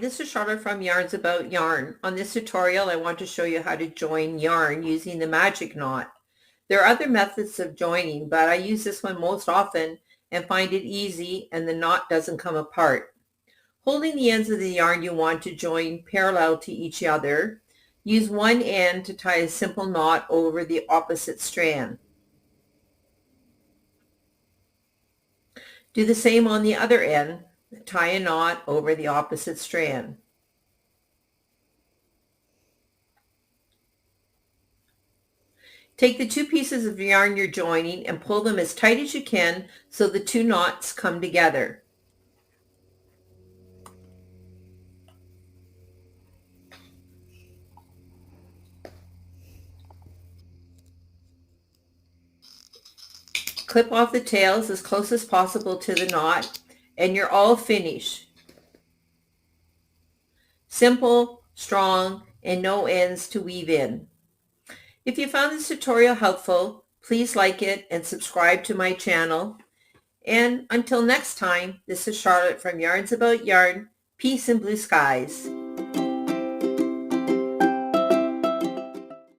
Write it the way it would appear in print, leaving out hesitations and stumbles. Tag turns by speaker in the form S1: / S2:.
S1: this is Charlotte from Yarns About Yarn. On this tutorial, I want to show you how to join yarn using the magic knot. There are other methods of joining, but I use this one most often and find it easy and the knot doesn't come apart. Holding the ends of the yarn you want to join parallel to each other, use one end to tie a simple knot over the opposite strand. Do the same on the other end. Tie a knot over the opposite strand. Take the two pieces of yarn you're joining and pull them as tight as you can so the two knots come together. Clip off the tails as close as possible to the knot and you're all finished. Simple, strong, and no ends to weave in. If you found this tutorial helpful, please like it and subscribe to my channel. And until next time, this is Charlotte from Yarns About Yarn. Peace and blue skies.